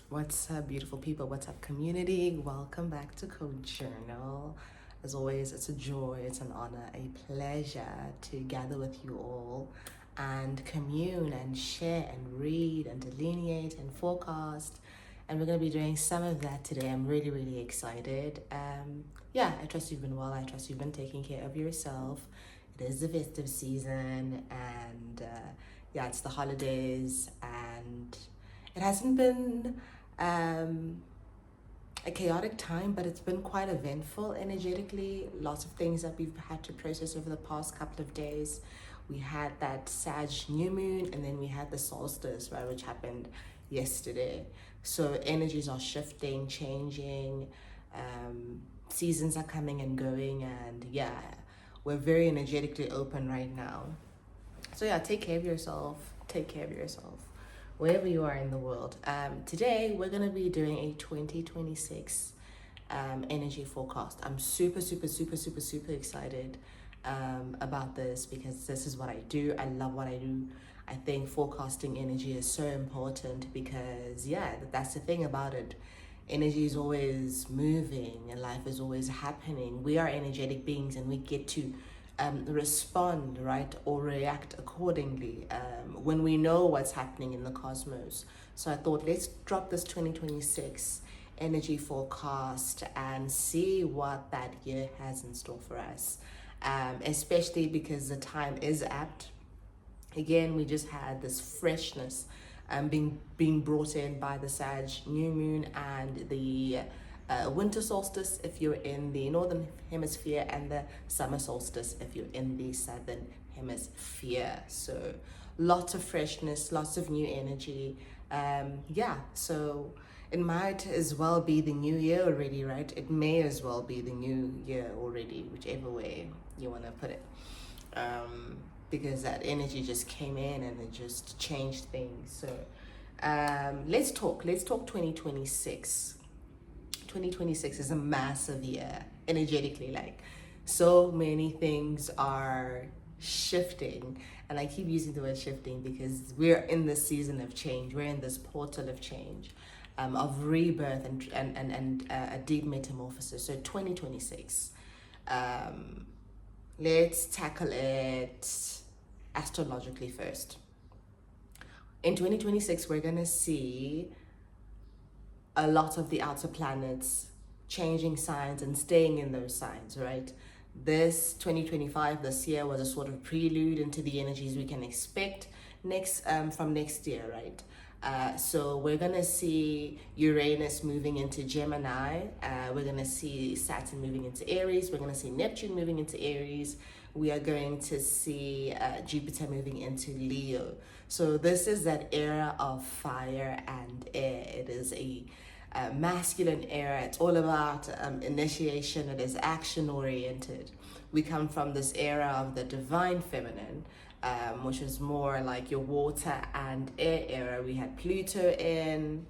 What's up, beautiful people? What's up, community? Welcome back to Code Journal. As always, it's a joy, it's an honor, a pleasure to gather with you all and commune and share and read and delineate and forecast. And we're going to be doing some of that today. I'm really, really excited. I trust you've been well. I trust you've been taking care of yourself. It is the festive season, and it's the holidays, and it hasn't been a chaotic time, but it's been quite eventful energetically. Lots of things that we've had to process over the past couple of days. We had that Sag new moon, and then we had the solstice, right, which happened yesterday. So energies are shifting, changing. Seasons are coming and going, and we're very energetically open right now. So take care of yourself. Take care of yourself wherever you are in the world. Today, we're going to be doing a 2026 energy forecast. I'm super, super, super, super, super excited about this because this is what I do. I love what I do. I think forecasting energy is so important because, that's the thing about it. Energy is always moving and life is always happening. We are energetic beings and we get to respond, right, or react accordingly when we know what's happening in the cosmos. So I thought, let's drop this 2026 energy forecast and see what that year has in store for us, especially because the time is apt. Again, we just had this freshness being brought in by the Sag new moon and the winter solstice if you're in the northern hemisphere, and the summer solstice if you're in the southern hemisphere. So lots of freshness, lots of new energy. So it might as well be the new year already, right? It may as well be the new year already, whichever way you want to put it. Because that energy just came in and it just changed things. So let's talk 2026. 2026 is a massive year energetically. Like, so many things are shifting, and I keep using the word shifting because we're in this season of change. We're in this portal of change, of rebirth and a deep metamorphosis. So 2026, let's tackle it astrologically first. In 2026, we're gonna see a lot of the outer planets changing signs and staying in those signs, right? This 2025, this year, was a sort of prelude into the energies we can expect from next year, right? So we're gonna see Uranus moving into Gemini. We're gonna see Saturn moving into Aries. We're gonna see Neptune moving into Aries. We are going to see Jupiter moving into Leo. So this is that era of fire and air. It is a masculine era. It's all about initiation. It is action oriented. We come from this era of the divine feminine, which is more like your water and air era. We had Pluto in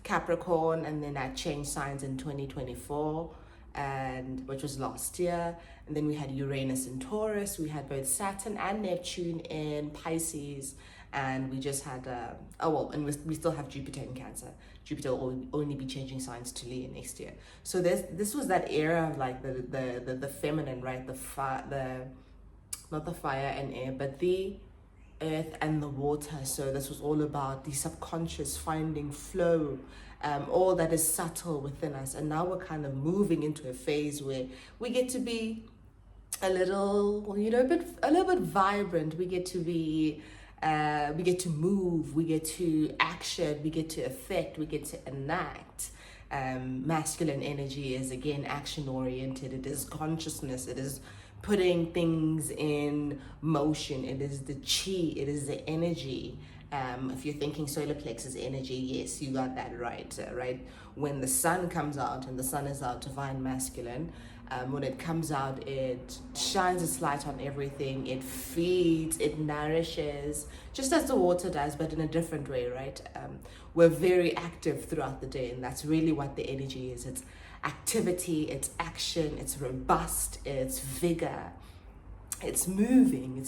Capricorn, and then that changed signs in 2024, and which was last year. And then we had Uranus in Taurus. We had both Saturn and Neptune in Pisces, and we just had we still have Jupiter in Cancer. Jupiter will only be changing signs to Leo next year. So this was that era of like the feminine, right? Not the fire and air, but the earth and the water. So this was all about the subconscious finding flow, all that is subtle within us. And now we're kind of moving into a phase where we get to be a little bit vibrant. We get to be we get to move, we get to action, we get to affect, we get to enact. Masculine energy is again action oriented. It is consciousness. It is putting things in motion. It is the chi. It is the energy. If you're thinking solar plexus energy, yes, you got that right. Right? When the sun comes out, and the sun is our divine masculine, when it comes out, it shines its light on everything. It feeds, it nourishes, just as the water does, but in a different way, right? We're very active throughout the day, and that's really what the energy is. It's activity, it's action, it's robust, it's vigor. It's moving.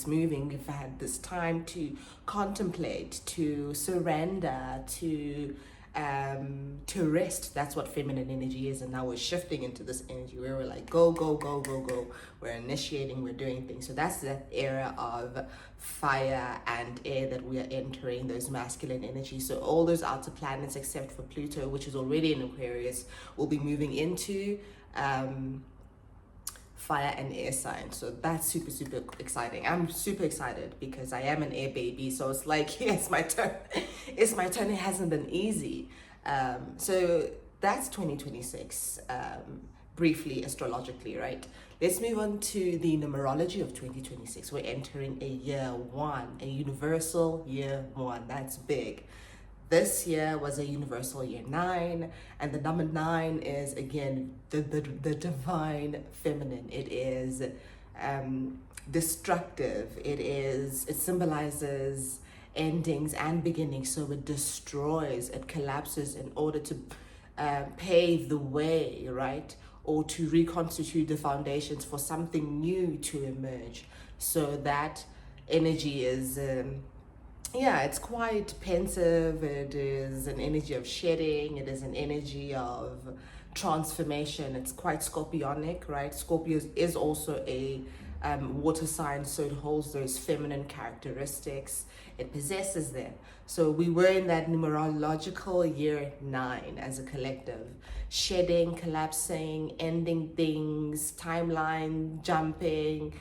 We've had this time to contemplate, to surrender, to to rest. That's what feminine energy is. And now we're shifting into this energy where we're like, go, go, go, go, go. We're initiating, we're doing things. So that's that era of fire and air that we are entering, those masculine energies. So all those outer planets except for Pluto, which is already in Aquarius, will be moving into fire and air signs. So that's super, super exciting. I'm super excited because I am an air baby. So it's like, yeah, it's my turn. It's my turn. It hasn't been easy. So that's 2026, briefly, astrologically, right? Let's move on to the numerology of 2026. We're entering a year one, a universal year one. That's big. This year was a universal year 9, and the number 9 is again the divine feminine. It is destructive. It symbolizes endings and beginnings. So it destroys, it collapses in order to pave the way, right? Or to reconstitute the foundations for something new to emerge. So that energy is it's quite pensive. It is an energy of shedding. It is an energy of transformation. It's quite scorpionic, right? Scorpio is also a water sign, so it holds those feminine characteristics. It possesses them. So we were in that numerological year 9 as a collective, shedding, collapsing, ending things, timeline jumping,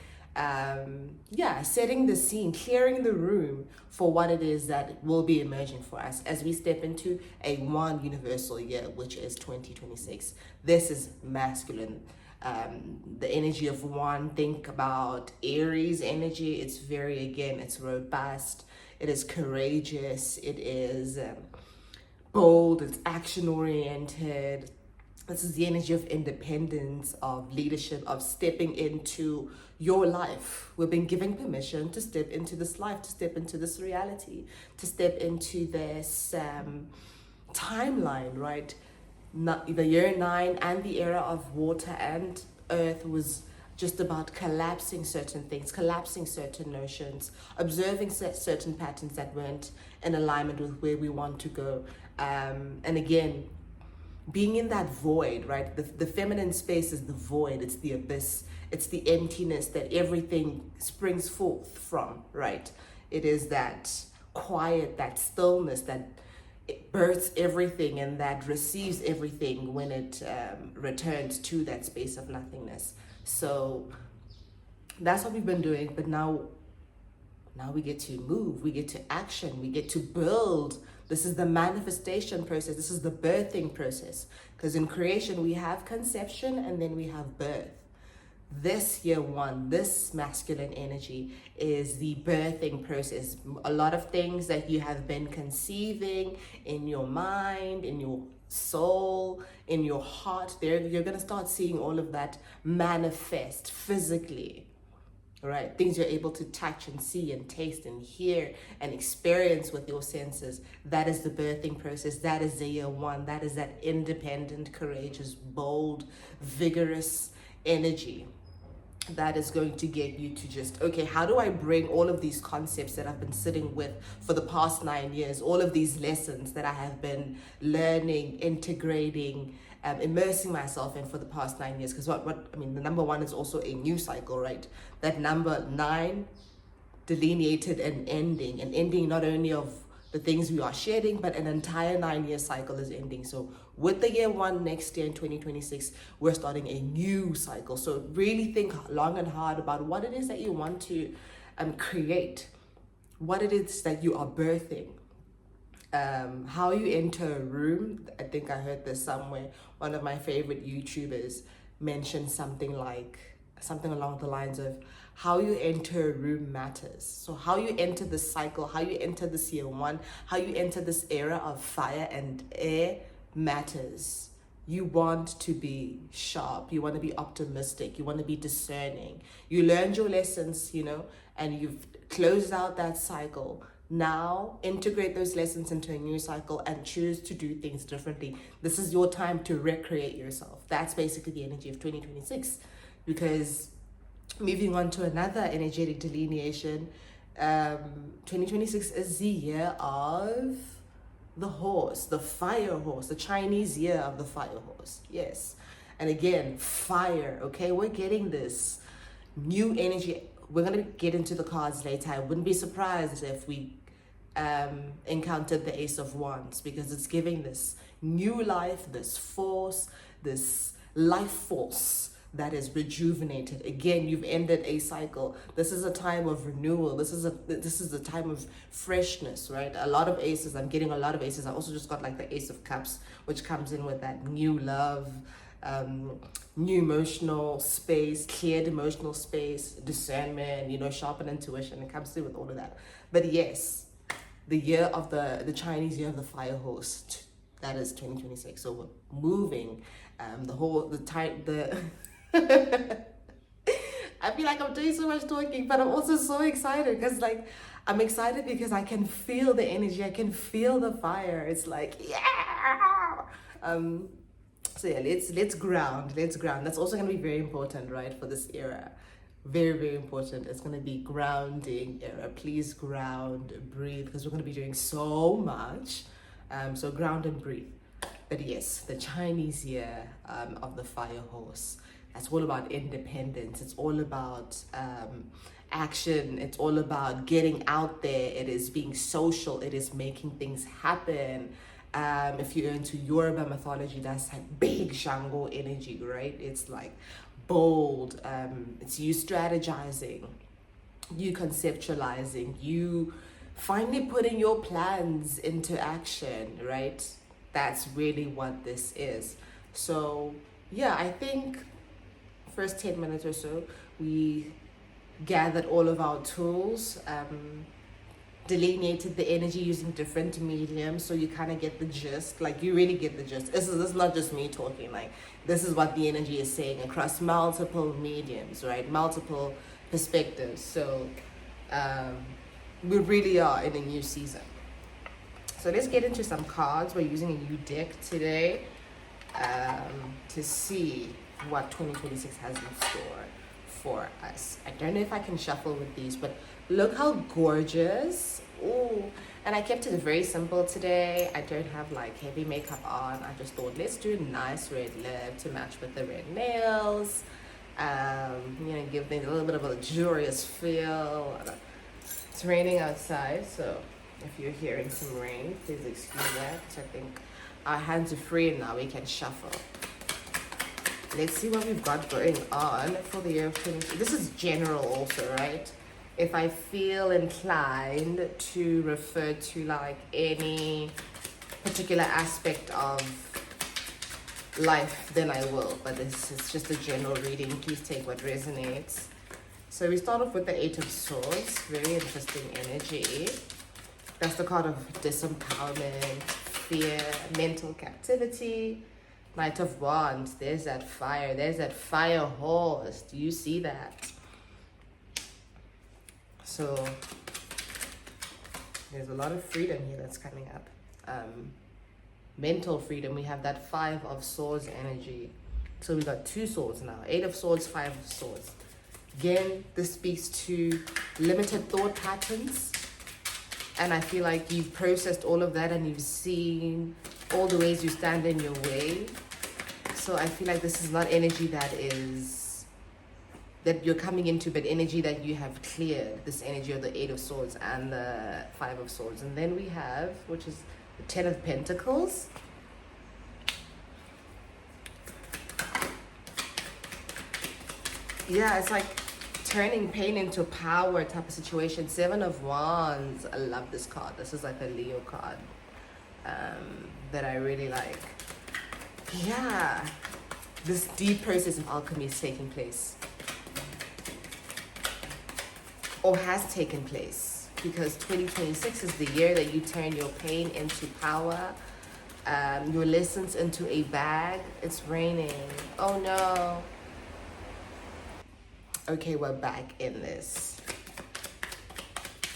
setting the scene, clearing the room for what it is that will be emerging for us as we step into a one universal year, which is 2026. This is masculine. The energy of one, think about Aries energy. It's it's robust, it is courageous, it is bold, it's action oriented. This is the energy of independence, of leadership, of stepping into your life. We've been given permission to step into this life, to step into this reality, to step into this timeline, right? The year 9 and the era of water and earth was just about collapsing certain things, collapsing certain notions, observing certain patterns that weren't in alignment with where we want to go. And again, being in that void, right? The feminine space is the void, it's the abyss, it's the emptiness that everything springs forth from, right? It is that quiet, that stillness that it births everything and that receives everything when it returns to that space of nothingness. So that's what we've been doing, but now we get to move, we get to action, we get to build. This is the manifestation process. This is the birthing process. Because in creation, we have conception and then we have birth. This year 1, this masculine energy is the birthing process. A lot of things that you have been conceiving in your mind, in your soul, in your heart, you're going to start seeing all of that manifest physically. Right, things you're able to touch and see and taste and hear and experience with your senses. That is the birthing process. That is the year 1. That is that independent, courageous, bold, vigorous energy that is going to get you to just, okay, how do I bring all of these concepts that I've been sitting with for the past 9 years, all of these lessons that I have been learning, integrating, immersing myself in for the past 9 years? Because the number 1 is also a new cycle, right? That number 9 delineated an ending not only of the things we are shedding, but an entire 9-year cycle is ending. So with the year 1 next year in 2026, we're starting a new cycle. So really think long and hard about what it is that you want to create, what it is that you are birthing. How you enter a room. I think I heard this somewhere. One of my favorite YouTubers mentioned something along the lines of how you enter a room matters. So how you enter this cycle, how you enter this year 1, how you enter this era of fire and air matters. You want to be sharp, you want to be optimistic, you want to be discerning. You learned your lessons, and you've closed out that cycle. Now integrate those lessons into a new cycle and choose to do things differently. This is your time to recreate yourself. That's basically the energy of 2026. Because moving on to another energetic delineation, 2026 is the year of the horse, the fire horse, the Chinese year of the fire horse. Yes. And again, fire, okay? We're getting this new energy. We're going to get into the cards later. I wouldn't be surprised if we encountered the Ace of Wands, because it's giving this new life, this force, this life force that is rejuvenated. Again, you've ended a cycle. This is a time of renewal. This is a time of freshness, right? A lot of aces. I'm getting a lot of aces. I also just got like the Ace of Cups, which comes in with that new love, new emotional space, cleared emotional space, discernment, you know, sharpen intuition. It comes through with all of that. But yes, the year of the Chinese year of the fire horse, that is 2026. So we're moving, I feel like I'm doing so much talking, but I'm also so excited because I'm excited because I can feel the energy. I can feel the fire. It's like, yeah. So yeah, let's ground. That's also going to be very important, right, for this era. Very, very important. It's going to be grounding era. Please ground, breathe, because we're going to be doing so much. So ground and breathe. But yes, the Chinese year of the fire horse. That's all about independence. It's all about action. It's all about getting out there. It is being social. It is making things happen. If you're into Yoruba mythology, that's like big Shango energy, right? It's like bold. It's you strategizing, you conceptualizing, you finally putting your plans into action, right? That's really what this is. So yeah, I think first 10 minutes or so, we gathered all of our tools, delineated the energy using different mediums, so you kind of get the gist. Like, you really get the gist. This is not just me talking. Like, this is what the energy is saying across multiple mediums, right? Multiple perspectives. So we really are in a new season. So let's get into some cards. We're using a new deck today to see what 2026 has in store for us. I don't know if I can shuffle with these, but look how gorgeous. Ooh. And I kept it very simple today. I don't have like heavy makeup on. I just thought, let's do a nice red lip to match with the red nails. You know, give things a little bit of a luxurious feel. It's raining outside, so if you're hearing some rain, please excuse that. I think our hands are free now. We can shuffle. Let's see what we've got going on for the year of 2020. This is general also, right? If I feel inclined to refer to like any particular aspect of life, then I will. But this is just a general reading. Please take what resonates. So we start off with the Eight of Swords. Very interesting energy. That's the card of disempowerment, fear, mental captivity. Knight of Wands. There's that fire. There's that fire horse. Do you see that? So there's a lot of freedom here that's coming up. Mental freedom. We have that Five of Swords energy. So we got two swords now. Eight of Swords, Five of Swords. Again, this speaks to limited thought patterns. And I feel like you've processed all of that and you've seen all the ways you stand in your way. So I feel like this is not energy that you're coming into, but energy that you have cleared. This energy of the Eight of Swords and the Five of Swords. And then we have, which is the Ten of Pentacles. Yeah, it's like turning pain into power type of situation. Seven of Wands. I love this card. This is like a Leo card that I really like. Yeah, this deep process of alchemy is taking place, or has taken place, because 2026 is the year that you turn your pain into power, your lessons into a bag. It's raining. Oh no. Okay, we're back in this.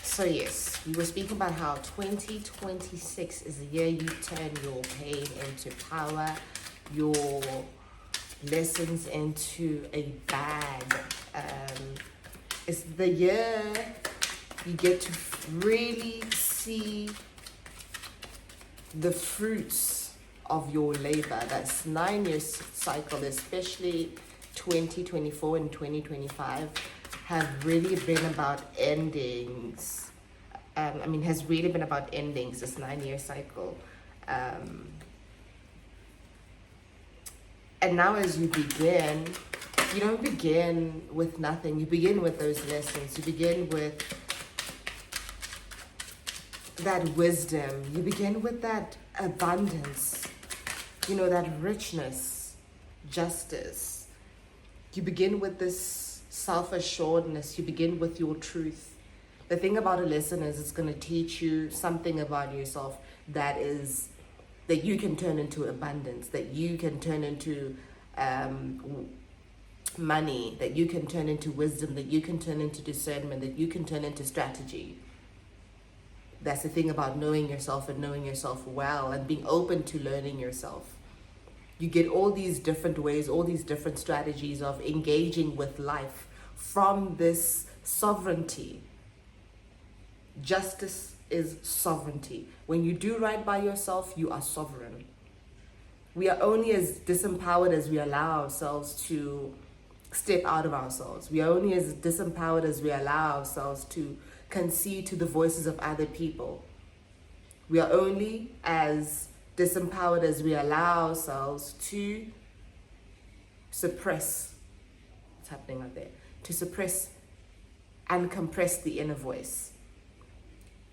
So yes, we were speaking about how 2026 is the year you turn your pain into power, your lessons into a bag. It's the year you get to really see the fruits of your labor. That's 9 year cycle, especially 2024 and 2025, have really been about endings. Has really been about endings, this 9 year cycle. And now as you begin, you don't begin with nothing. You begin with those lessons. You begin with that wisdom. You begin with that abundance, that richness, justice. You begin with this self-assuredness. You begin with your truth. The thing about a lesson is it's going to teach you something about yourself that you can turn into abundance, that you can turn into money, that you can turn into wisdom, that you can turn into discernment, that you can turn into strategy. That's the thing about knowing yourself and knowing yourself well and being open to learning yourself. You get all these different ways, all these different strategies of engaging with life from this sovereignty. Justice is sovereignty. When you do right by yourself, you are sovereign. We are only as disempowered as we allow ourselves to step out of ourselves. We are only as disempowered as we allow ourselves to concede to the voices of other people. We are only as disempowered as we allow ourselves to suppress what's happening out there, to suppress and compress the inner voice.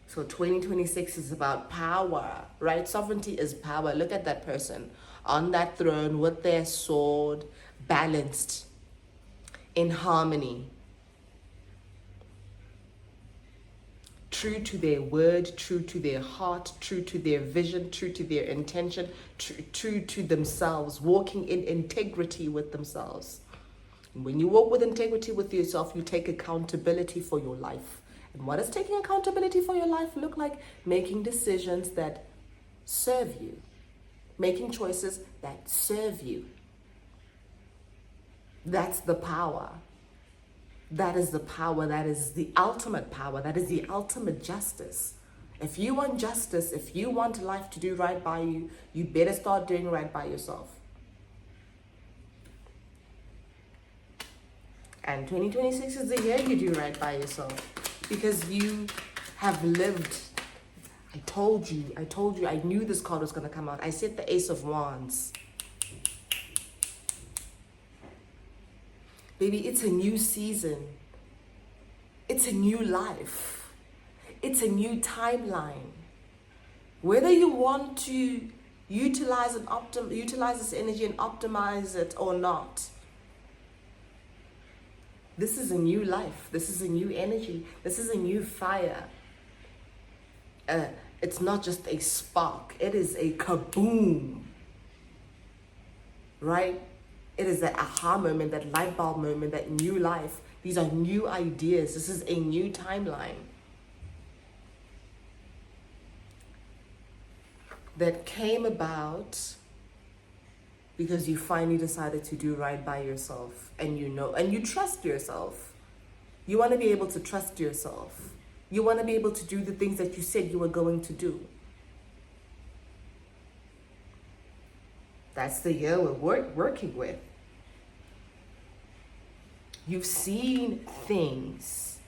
So 2026 is about power, right? Sovereignty is power. Look at that person on that throne with their sword balanced in harmony. True to their word, true to their heart, true to their vision, true to their intention, true to themselves, walking in integrity with themselves. And when you walk with integrity with yourself, you take accountability for your life. And what does taking accountability for your life look like? Making decisions that serve you. Making choices that serve you. That's the power. That is the power. That is the ultimate power. That is the ultimate justice. If you want justice, if you want life to do right by you, you better start doing right by yourself. And 2026 is the year you do right by yourself. Because you have lived. I told you, I knew this card was going to come out. I said the Ace of Wands. Baby, it's a new season. It's a new life. It's a new timeline. Whether you want to utilize this energy and optimize it or not, this is a new life. This is a new energy. This is a new fire. It's not just a spark. It is a kaboom. Right? It is that aha moment, that light bulb moment, that new life. These are new ideas. This is a new timeline that came about because you finally decided to do right by yourself, and you trust yourself. You want to be able to trust yourself. You want to be able to do the things that you said you were going to do. That's the year we're working with. You've seen things.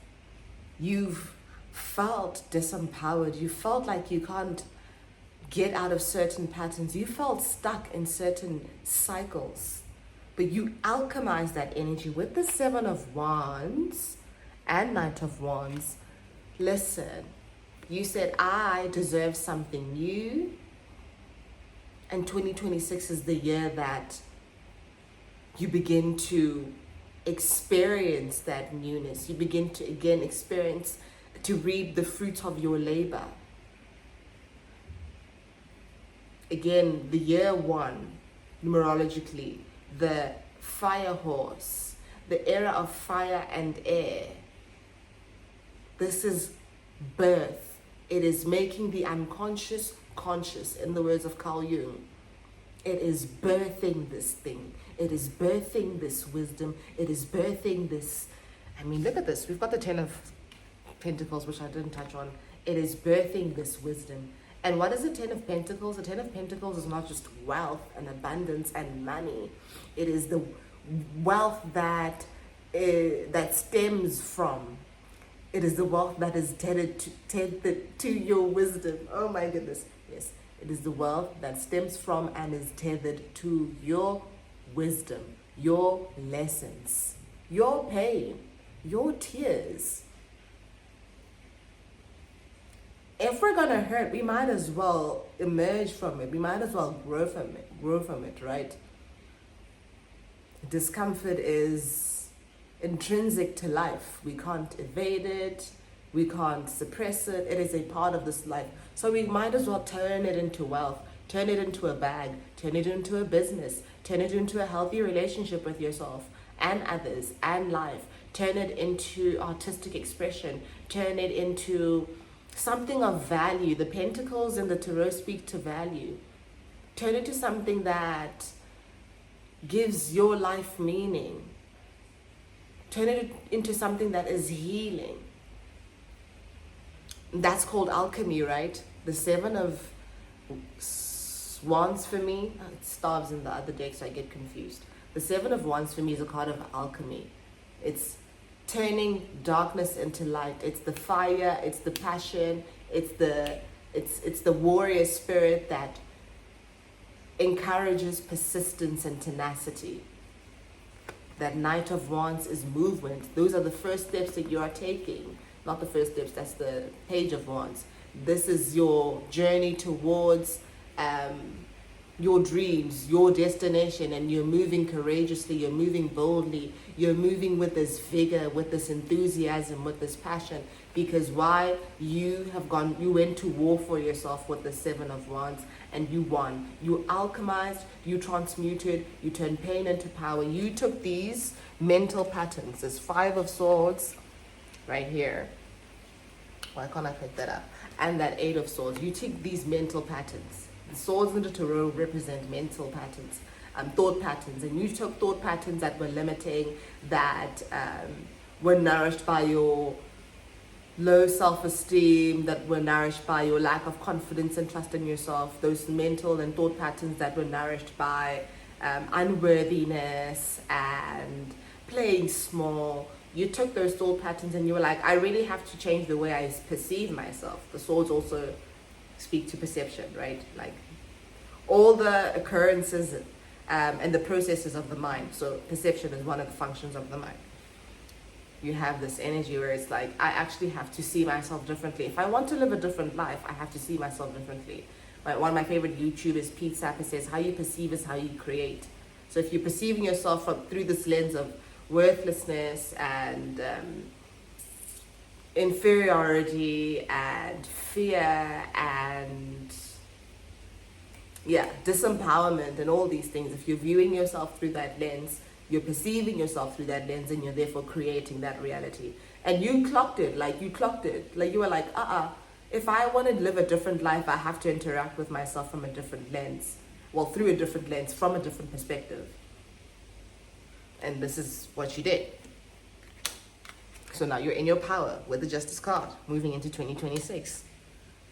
You've felt disempowered. You felt like you can't get out of certain patterns. You felt stuck in certain cycles. But you alchemize that energy with the Seven of Wands and Knight of Wands. Listen, you said, I deserve something new. And 2026 is the year that you begin to experience that newness. You begin to again to reap the fruit of your labor. Again, the year one, numerologically, the fire horse, the era of fire and air. This is birth. It is making the unconscious conscious, in the words of Carl Jung. It is birthing this thing. It is birthing this wisdom. It is birthing this. Look at this. We've got the Ten of Pentacles, which I didn't touch on. It is birthing this wisdom. And what is the Ten of Pentacles? The Ten of Pentacles is not just wealth and abundance and money. It is the wealth that stems from. It is the wealth that is tethered to your wisdom. Oh my goodness. Yes. It is the wealth that stems from and is tethered to your wisdom, your lessons, your pain, your tears. If we're gonna hurt, we might as well emerge from it. We might as well grow from it, right? Discomfort is intrinsic to life. We can't evade it. We can't suppress it. It is a part of this life. So we might as well turn it into wealth, turn it into a bag, turn it into a business, turn it into a healthy relationship with yourself and others and life. Turn it into artistic expression. Turn it into something of value. The Pentacles and the Tarot speak to value. Turn it to something that gives your life meaning. Turn it into something that is healing. That's called alchemy, right? The Seven of Wands for me, it stars in the other deck, so I get confused. The Seven of Wands for me is a card of alchemy. It's turning darkness into light. It's the fire, it's the passion, it's the warrior spirit that encourages persistence and tenacity. That Knight of Wands is movement. Those are the first steps that you are taking. Not the first steps, that's the Page of Wands. This is your journey towards your dreams, your destination, and you're moving courageously, you're moving boldly, you're moving with this vigor, with this enthusiasm, with this passion, because why? You went to war for yourself with the Seven of Wands, and you won. You alchemized, you transmuted, you turned pain into power. You took these mental patterns, this Five of Swords right here. Why can't I pick that up? And that Eight of Swords. You take these mental patterns. The swords in the tarot represent mental patterns, thought patterns, and you took thought patterns that were limiting, that were nourished by your low self-esteem, that were nourished by your lack of confidence and trust in yourself, those mental and thought patterns that were nourished by unworthiness and playing small. You took those thought patterns and you were like, I really have to change the way I perceive myself. The swords also speak to perception, right? Like all the occurrences and the processes of the mind. So perception is one of the functions of the mind. You have this energy where it's like, I actually have to see myself differently. If I want to live a different life, I have to see myself differently. One of my favorite YouTubers, Pete Sapper, says, how you perceive is how you create. So if you're perceiving yourself through this lens of worthlessness and inferiority and fear and disempowerment and all these things, if you're viewing yourself through that lens, you're perceiving yourself through that lens, and you're therefore creating that reality. And you clocked it, like you were like, if I want to live a different life, I have to interact with myself from a different lens. Well, through a different lens, from a different perspective. And this is what you did. So now you're in your power with the Justice card, moving into 2026.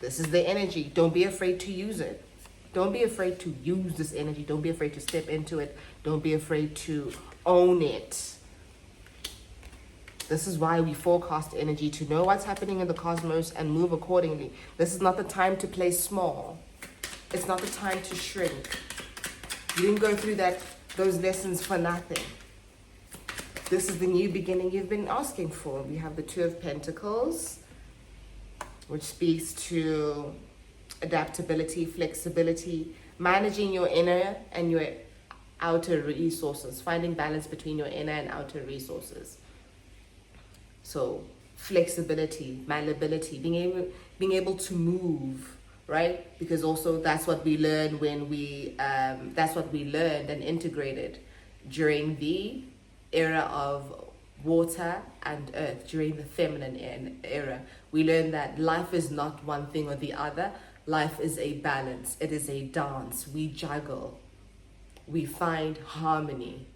This is the energy. Don't be afraid to use it. Don't be afraid to use this energy. Don't be afraid to step into it. Don't be afraid to own it. This is why we forecast energy, to know what's happening in the cosmos and move accordingly. This is not the time to play small. It's not the time to shrink. You didn't go through those lessons for nothing. This is the new beginning you've been asking for. We have the Two of Pentacles, which speaks to adaptability, flexibility, managing your inner and your outer resources, finding balance between your inner and outer resources. So flexibility, malleability, being able to move, right? Because also that's what we learn that's what we learned and integrated during the era of water and earth, during the feminine era. We learned that life is not one thing or the other. Life is a balance. It is a dance. We juggle. We find harmony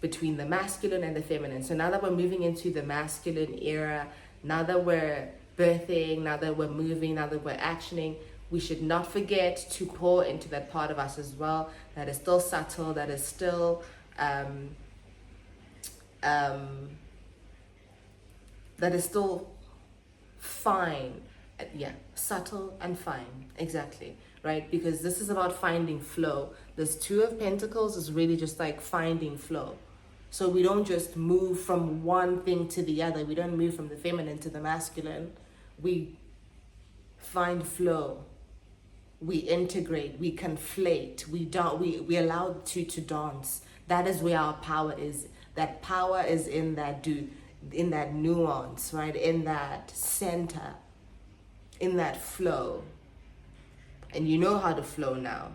between the masculine and the feminine. So now that we're moving into the masculine era, now that we're birthing, now that we're moving, now that we're actioning, we should not forget to pour into that part of us as well that is still subtle, that is still that is still fine. Yeah, subtle and fine, exactly, right? Because this is about finding flow. This Two of Pentacles is really just like finding flow. So we don't just move from one thing to the other. We don't move from the feminine to the masculine. We find flow. We integrate, we conflate, we allow the two to dance. That is where our power is. That power is in that nuance, right? In that center, in that flow. And you know how to flow now.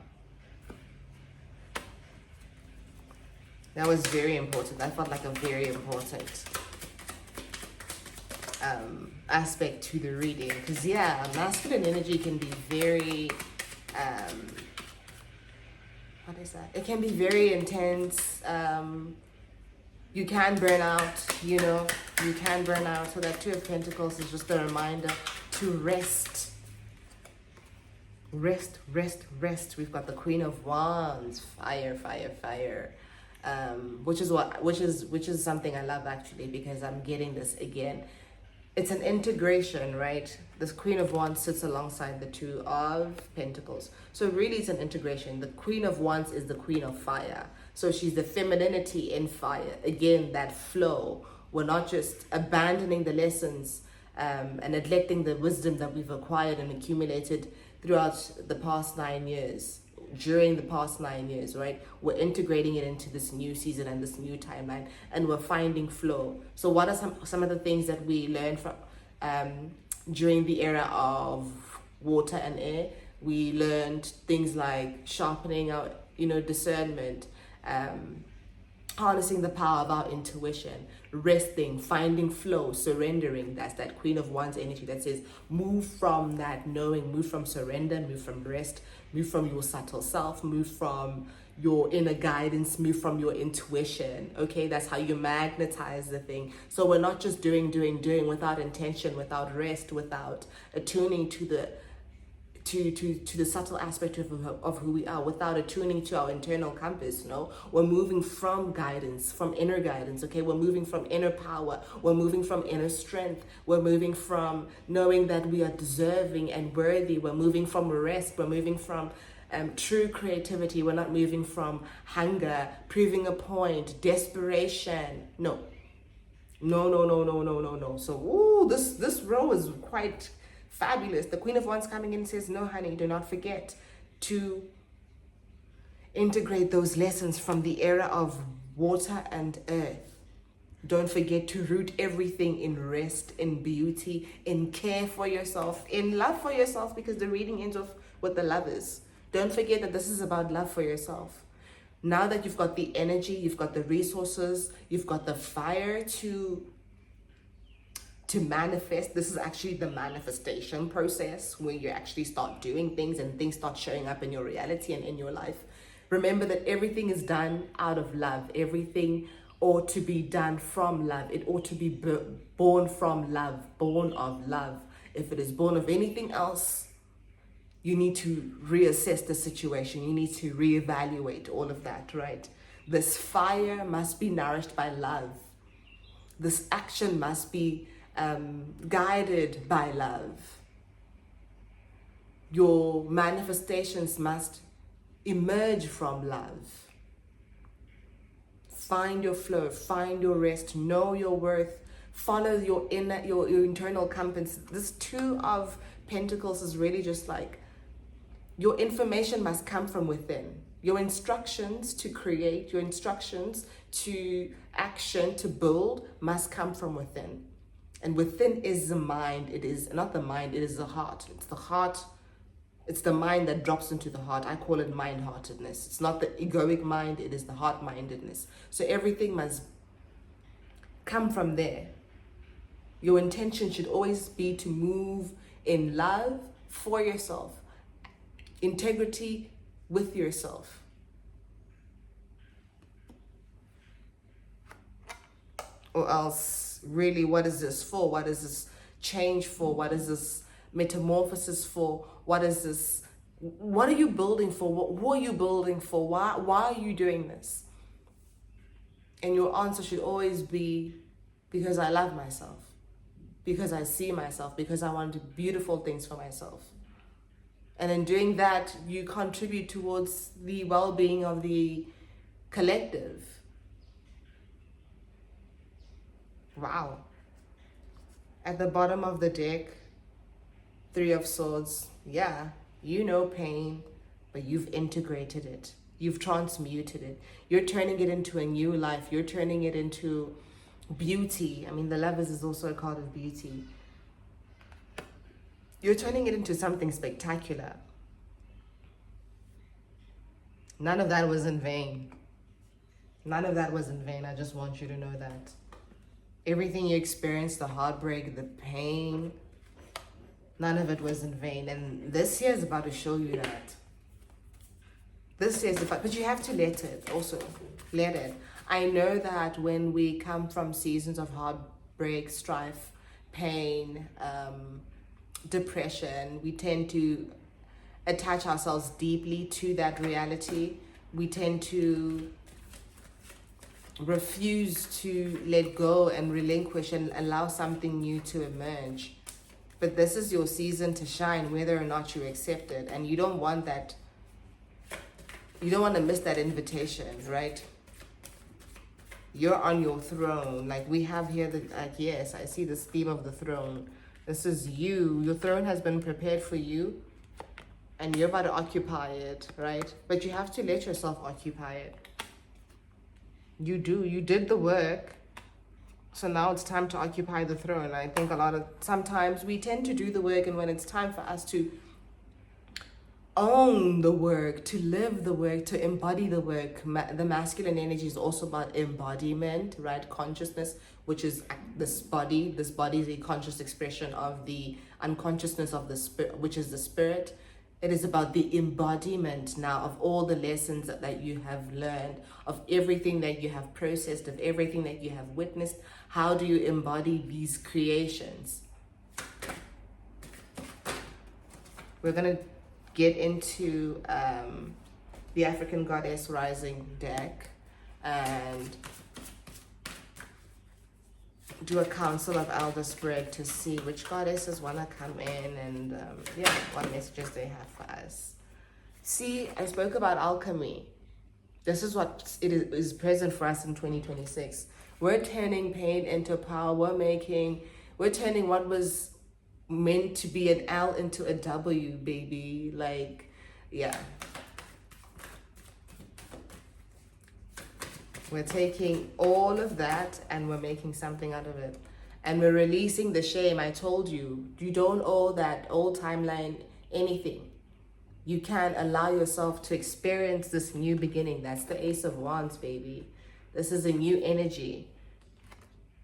That was very important. I felt like a very important aspect to the reading, because yeah, masculine energy can be very what is that? It can be very intense. You can burn out, you can burn out. So that Two of Pentacles is just a reminder to rest. Rest, rest, rest. We've got the Queen of Wands, fire, fire, fire. Which is something I love actually, because I'm getting this again. It's an integration, right? This Queen of Wands sits alongside the Two of Pentacles. So really it's an integration. The Queen of Wands is the Queen of Fire. So she's the femininity in fire. Again, that flow. We're not just abandoning the lessons and neglecting the wisdom that we've acquired and accumulated throughout the past 9 years. During the past 9 years, right? We're integrating it into this new season and this new timeline, and we're finding flow. So what are some of the things that we learned from during the era of water and air? We learned things like sharpening our discernment, harnessing the power of our intuition, resting, finding flow, surrendering. That's that Queen of Wands energy that says move from that knowing, move from surrender, move from rest, move from your subtle self, move from your inner guidance, move from your intuition. Okay, that's how you magnetize the thing. So we're not just doing without intention, without rest, without attuning to the subtle aspect of who we are, without attuning to our internal compass. We're moving from guidance, from inner guidance. Okay, we're moving from inner power, we're moving from inner strength, we're moving from knowing that we are deserving and worthy, we're moving from rest, we're moving from true creativity. We're not moving from hunger, proving a point, desperation. No. So this row is quite fabulous. The Queen of Wands coming in says, no, honey, do not forget to integrate those lessons from the era of water and earth. Don't forget to root everything in rest, in beauty, in care for yourself, in love for yourself, because the reading ends off with the Lovers. Don't forget that this is about love for yourself. Now that you've got the energy, you've got the resources, you've got the fire to manifest. This is actually the manifestation process where you actually start doing things and things start showing up in your reality and in your life. Remember that everything is done out of love. Everything ought to be done from love. It ought to be born from love, born of love. If it is born of anything else, you need to reassess the situation. You need to reevaluate all of that, right? This fire must be nourished by love. This action must be guided by love. Your manifestations must emerge from love. Find your flow, find your rest, know your worth, follow your internal compass. This Two of Pentacles is really just like your information must come from within. Your instructions to create, your instructions to action, to build, must come from within. And within is the mind. It is not the mind, it is the heart. It's the heart. It's the mind that drops into the heart. I call it mind-heartedness. It's not the egoic mind, it is the heart-mindedness. So everything must come from there. Your intention should always be to move in love for yourself. Integrity with yourself. Or else, really, what is this for? What is this change for? What is this metamorphosis for? What is this? What are you building for? Who are you building for? Why are you doing this? And your answer should always be, because I love myself, because I see myself, because I want beautiful things for myself. And in doing that, you contribute towards the well-being of the collective. Wow. At the bottom of the deck, Three of Swords. Yeah, you know pain, but you've integrated it. You've transmuted it. You're turning it into a new life. You're turning it into beauty. I mean, the Lovers is also a card of beauty. You're turning it into something spectacular. None of that was in vain. None of that was in vain. I just want you to know that. Everything you experienced, the heartbreak, the pain, none of it was in vain. And this year is about to show you that. This year is about, but you have to let it also. Let it. I know that when we come from seasons of heartbreak, strife, pain, depression, we tend to attach ourselves deeply to that reality. We tend to refuse to let go and relinquish and allow something new to emerge. But this is your season to shine, whether or not you accept it. And you don't want that. You don't want to miss that invitation, right? You're on your throne. Like we have here, yes, I see this theme of the throne. This is you. Your throne has been prepared for you. And you're about to occupy it, right? But you have to let yourself occupy it. You do. You did the work. So now it's time to occupy the throne. I think sometimes we tend to do the work, and when it's time for us to own the work, to live the work, to embody the work, the masculine energy is also about embodiment, right? Consciousness, which is this body. This body is a conscious expression of the unconsciousness of the spirit, which is the spirit. It is about the embodiment now of all the lessons that you have learned, of everything that you have processed, of everything that you have witnessed. How do you embody these creations? We're going to get into the African Goddess Rising deck and do a council of elder spread to see which goddesses want to come in and what messages they have for us. See, I spoke about alchemy. This is what it is present for us in 2026. We're turning pain into power. We're turning what was meant to be an L into a W, baby. Like, yeah. We're taking all of that and we're making something out of it. And we're releasing the shame. I told you, you don't owe that old timeline anything. You can allow yourself to experience this new beginning. That's the Ace of Wands, baby. This is a new energy.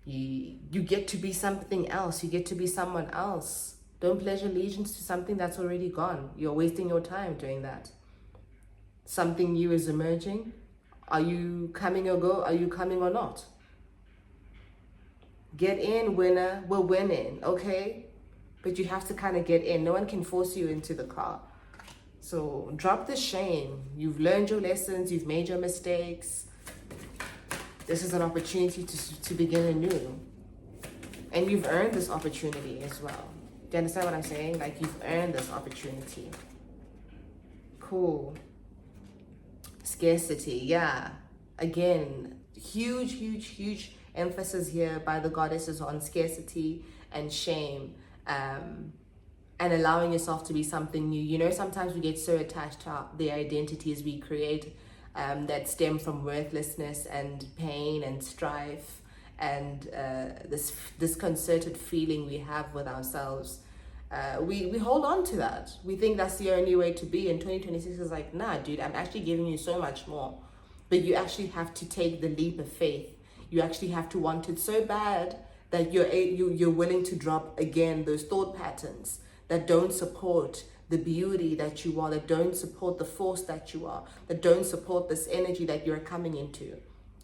You get to be something else. You get to be someone else. Don't pledge allegiance to something that's already gone. You're wasting your time doing that. Something new is emerging. Are you coming or go? Are you coming or not? Get in, winner. We're winning, okay? But you have to kind of get in. No one can force you into the car. So drop the shame. You've learned your lessons. You've made your mistakes. This is an opportunity to begin anew. And you've earned this opportunity as well. Do you understand what I'm saying? Like, you've earned this opportunity. Cool. Scarcity, yeah. Again, huge emphasis here by the goddesses on scarcity and shame, and allowing yourself to be something new. You know, sometimes we get so attached to the identities we create that stem from worthlessness and pain and strife and this disconcerted feeling we have with ourselves. We hold on to that. We think that's the only way to be. And 2026 is like, nah, dude, I'm actually giving you so much more. But you actually have to take the leap of faith. You actually have to want it so bad that you're willing to drop again those thought patterns that don't support the beauty that you are, that don't support the force that you are, that don't support this energy that you're coming into.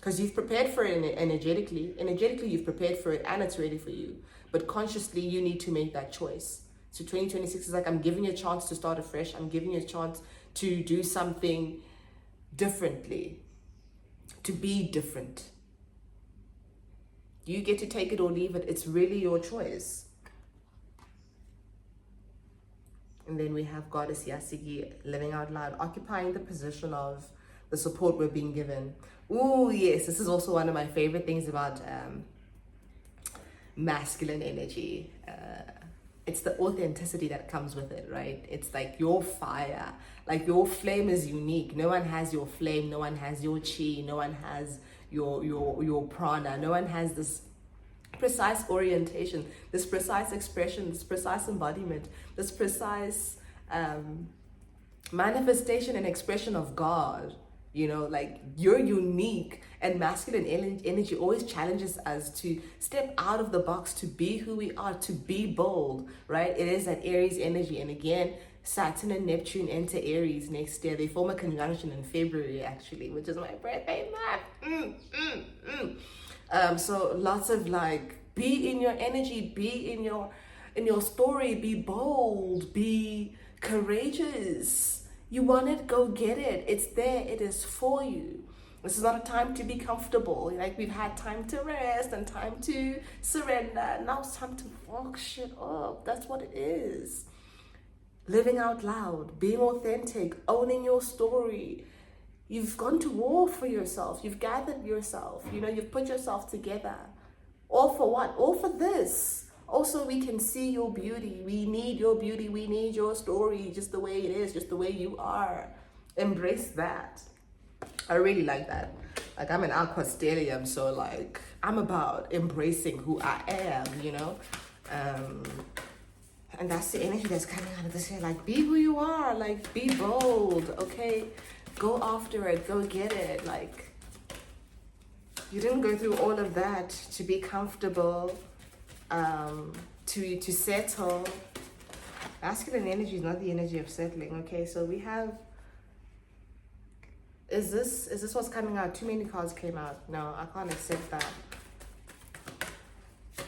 Because you've prepared for it energetically you've prepared for it and it's ready for you, but consciously you need to make that choice. So 2026 is like, I'm giving you a chance to start afresh. I'm giving you a chance to do something differently, to be different. You get to take it or leave it. It's really your choice. And then we have Goddess Yasigi living out loud, occupying the position of the support we're being given. Ooh, yes, this is also one of my favorite things about masculine energy. It's the authenticity that comes with it, right? It's like your fire, like your flame is unique. No one has your flame, no one has your chi, no one has your prana, no one has this precise orientation, this precise expression, this precise embodiment, this precise manifestation and expression of God. You know, like, you're unique, and masculine energy always challenges us to step out of the box, to be who we are, to be bold, right? It is that Aries energy. And again, Saturn and Neptune enter Aries next year. They form a conjunction in February, actually, which is my birthday month. So lots of like, be in your energy, be in your story, be bold, be courageous. You want it, go get it. It's there, it is for you. This is not a time to be comfortable. Like, we've had time to rest and time to surrender. Now it's time to fuck shit up. That's what it is. Living out loud, being authentic, owning your story. You've gone to war for yourself. You've gathered yourself. You know, you've put yourself together. All for what? All for this. Also, we can see your beauty. We need your beauty. We need your story, just the way it is, just the way you are. Embrace that. I really like that. Like, I'm an aqua stellium, so like, I'm about embracing who I am, you know? And that's the energy that's coming out of this year. Like, be who you are. Like, be bold, okay? Go after it. Go get it. Like, you didn't go through all of that to be comfortable, to settle. Masculine energy is not the energy of settling, okay? So we have, is this what's coming out? Too many cards came out. No, I can't accept that.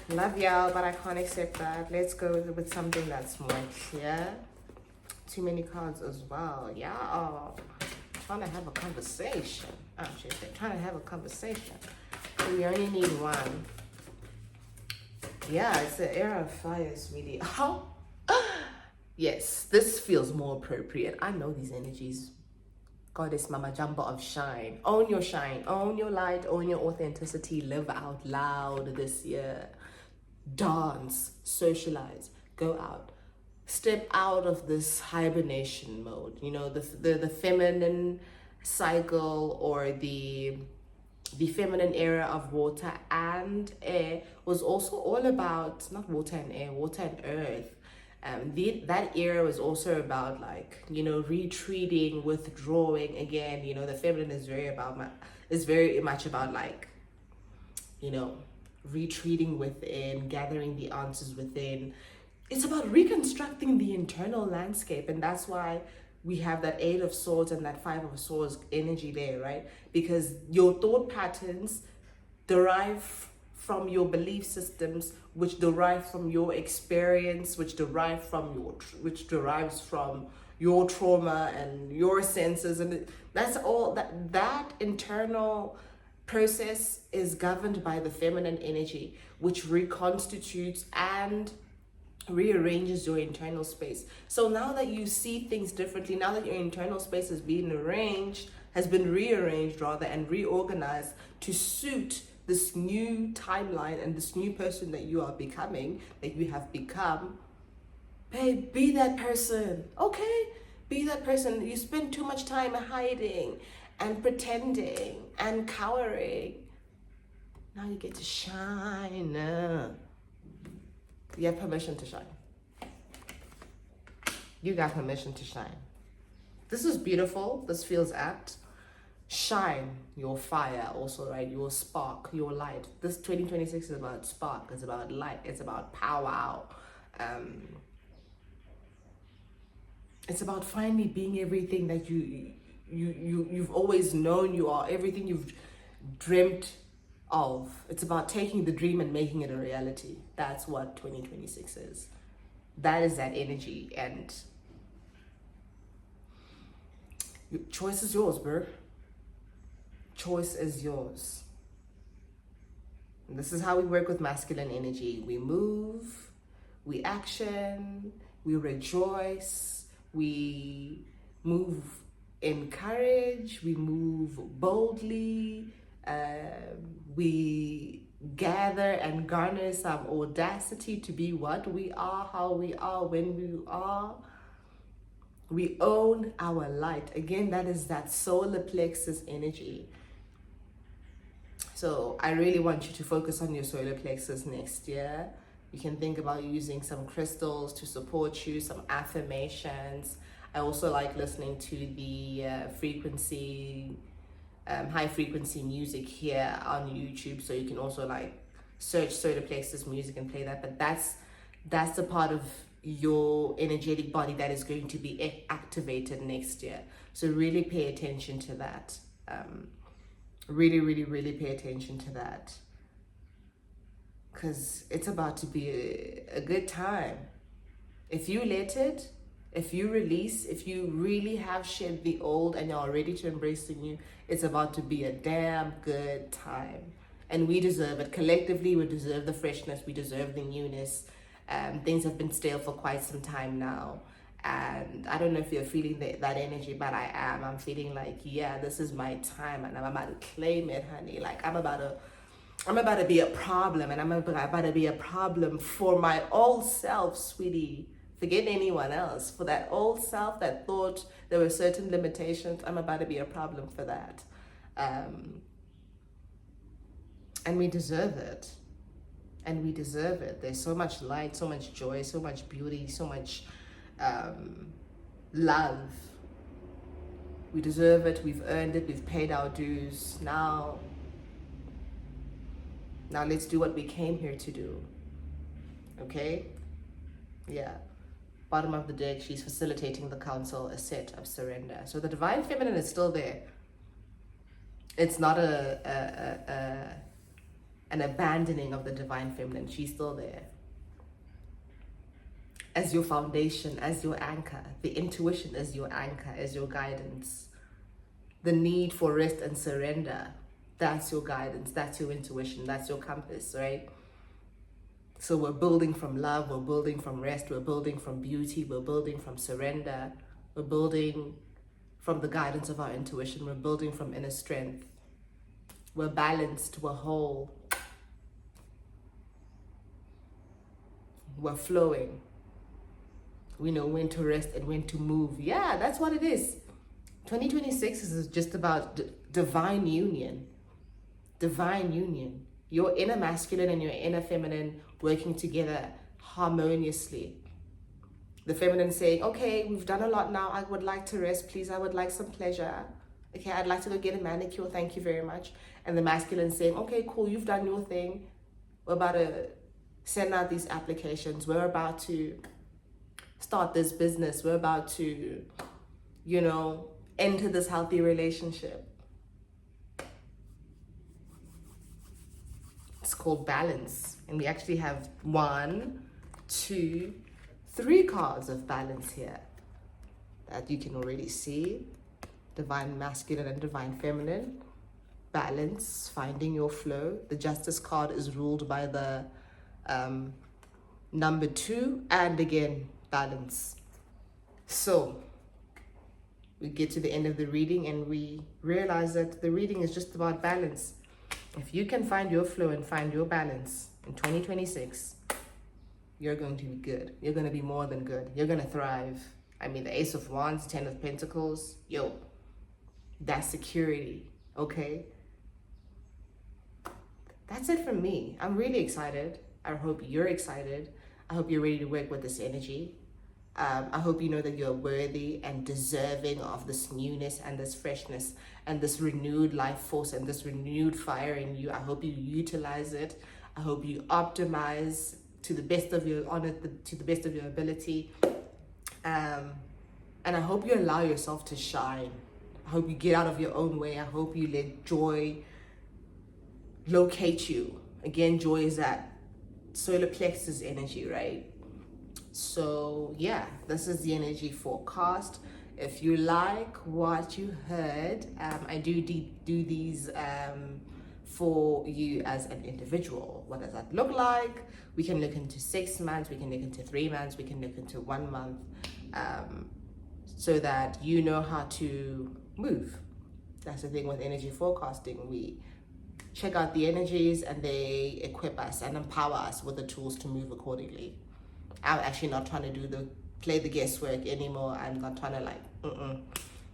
Love y'all, but I can't accept that. Let's go with something that's more clear. Too many cards as well. Y'all trying to have a conversation. Oh, shit, they're trying to have a conversation. We only need one. Yeah, it's the era of fire, sweetie. Oh, yes, this feels more appropriate. I know these energies. Goddess Mama Jamba of shine. Own your shine. Own your light. Own your authenticity. Live out loud this year. Dance. Socialize. Go out. Step out of this hibernation mode. You know, the feminine cycle, or the feminine era of water and air was also all about, not water and air, water and earth. That era was also about, like, you know, retreating, withdrawing. Again, you know, the feminine is very much about, like, you know, retreating within, gathering the answers within. It's about reconstructing the internal landscape, and that's why we have that 8 of Swords and that 5 of Swords energy there, right? Because your thought patterns derive from your belief systems, which derive from your experience, which derives from your trauma and your senses, and that's all. That internal process is governed by the feminine energy, which reconstitutes and rearranges your internal space. So now that you see things differently, now that your internal space has been rearranged rather, and reorganized to suit this new timeline and this new person that you are becoming, that you have become, babe, be that person, okay? Be that person. You spend too much time hiding and pretending and cowering. Now you get to shine. You have permission to shine. You got permission to shine. This is beautiful. This feels apt. Shine your fire also, right? Your spark, your light. This 2026 is about spark. It's about light. It's about powwow. It's about finally being everything that you've always known you are. Everything you've dreamt of. It's about taking the dream and making it a reality. That's what 2026 is. That is that energy, and choice is yours, bro. Choice is yours. And this is how we work with masculine energy. We move, we action, we rejoice, we move in courage, we move boldly, we gather and garner some audacity to be what we are, how we are, when we are. We own our light. Again, that is that solar plexus energy. So I really want you to focus on your solar plexus next year. You can think about using some crystals to support you, some affirmations. I also like listening to the high frequency music here on YouTube. So you can also like search solar plexus music and play that. But that's the part of your energetic body that is going to be activated next year. So really pay attention to that. Really, really, really pay attention to that, because it's about to be a good time. If you let it, if you release, if you really have shed the old and you're ready to embrace the new, it's about to be a damn good time. And we deserve it. Collectively, we deserve the freshness. We deserve the newness. Things have been stale for quite some time now. And I don't know if you're feeling that energy, but I am. I'm feeling like, yeah, this is my time, and I'm about to claim it, honey. Like I'm about to be a problem, and I'm about to be a problem for my old self, sweetie. Forget anyone else. For that old self that thought there were certain limitations, I'm about to be a problem for that. And we deserve it. And we deserve it. There's so much light, so much joy, so much beauty, so much love. We deserve it. We've earned it. We've paid our dues. Now let's do what we came here to do. Okay? Yeah. Bottom of the deck, she's facilitating the council, a set of surrender. So the divine feminine is still there. It's not an abandoning of the divine feminine. She's still there. As your foundation, as your anchor. The intuition as your anchor, as your guidance. The need for rest and surrender. That's your guidance. That's your intuition. That's your compass, right? So we're building from love. We're building from rest. We're building from beauty. We're building from surrender. We're building from the guidance of our intuition. We're building from inner strength. We're balanced. We're whole. We're flowing. We know when to rest and when to move. Yeah, that's what it is. 2026 is just about divine union. Divine union. Your inner masculine and your inner feminine working together harmoniously. The feminine saying, okay, we've done a lot now. I would like to rest, please. I would like some pleasure. Okay, I'd like to go get a manicure. Thank you very much. And the masculine saying, okay, cool. You've done your thing. We're about to send out these applications. We're about to start this business. We're about to, enter this healthy relationship. It's called balance. And we actually have 1, 2, 3 cards of balance here that you can already see. Divine masculine and divine feminine. Balance, finding your flow. The justice card is ruled by the number 2, and again, balance. So we get to the end of the reading and we realize that the reading is just about balance. If you can find your flow and find your balance in 2026, you're going to be good. You're going to be more than good. You're going to thrive. I mean, the Ace of Wands, 10 of Pentacles, that's security, okay? That's it from me. I'm really excited. I hope you're excited. I hope you're ready to work with this energy. I hope you know that you're worthy and deserving of this newness and this freshness and this renewed life force and this renewed fire in you. I hope you utilize it. I hope you optimize to the best of your to the best of your ability. And I hope you allow yourself to shine. I hope you get out of your own way. I hope you let joy locate you. Again, joy is that solar plexus energy, right? So yeah, this is the energy forecast. If you like what you heard, I do these for you as an individual. What does that look like? We can look into 6 months, we can look into 3 months, we can look into 1 month, so that you know how to move. That's the thing with energy forecasting. We check out the energies and they equip us and empower us with the tools to move accordingly. I'm actually not trying to play the guesswork anymore. I'm not trying to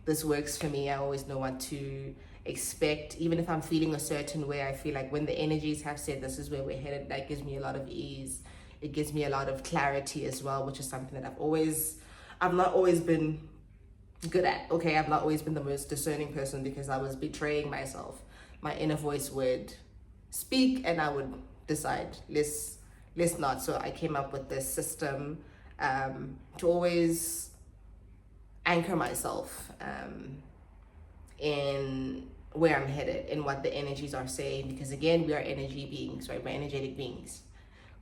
this works for me. I always know what to expect. Even if I'm feeling a certain way, I feel like when the energies have said this is where we're headed, that gives me a lot of ease. It gives me a lot of clarity as well, which is something that I've not always been good at. Okay, I've not always been the most discerning person because I was betraying myself. My inner voice would speak and I would decide, let's not. So I came up with this system to always anchor myself in where I'm headed and what the energies are saying, because again, we are energy beings, right? We're energetic beings.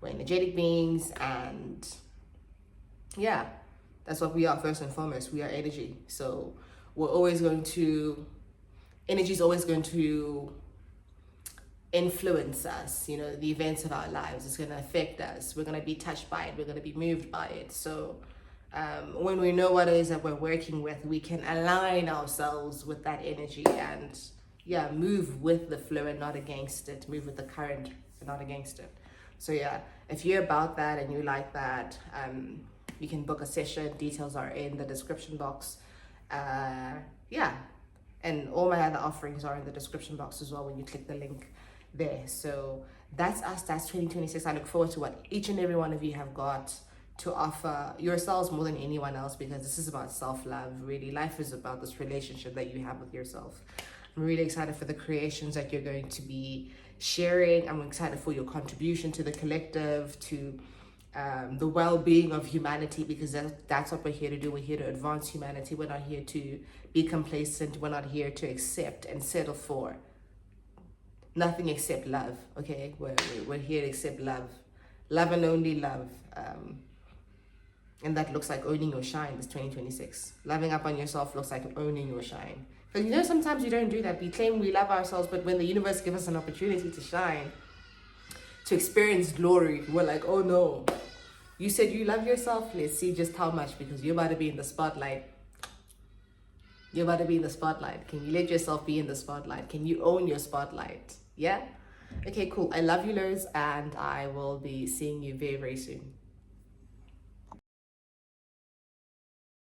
We're energetic beings, and yeah, that's what we are first and foremost. We are energy. So energy is always going to influence us. You know, the events of our lives is going to affect us. We're going to be touched by it. We're going to be moved by it. So when we know what it is that we're working with, we can align ourselves with that energy and move with the flow and not against it. Move with the current and not against it. So yeah, if you're about that and you like that, you can book a session. Details are in the description box. And all my other offerings are in the description box as well when you click the link there. So that's us. That's 2026. I look forward to what each and every one of you have got to offer yourselves more than anyone else, because this is about self-love. Really, life is about this relationship that you have with yourself. I'm really excited for the creations that you're going to be sharing. I'm excited for your contribution to the collective, to the well-being of humanity, because that's what we're here to do. We're here to advance humanity. We're not here to be complacent. We're not here to accept and settle for nothing except love. Okay, we're here to accept love and only love. And that looks like owning your shine this 2026. Loving up on yourself looks like owning your shine. Because sometimes we don't do that. We claim we love ourselves, but when the universe gives us an opportunity to shine, to experience glory, we're like, oh no. You said you love yourself? Let's see just how much, because you're about to be in the spotlight. You're about to be in the spotlight. Can you let yourself be in the spotlight? Can you own your spotlight? Yeah? Okay, cool. I love you loads, and I will be seeing you very, very soon.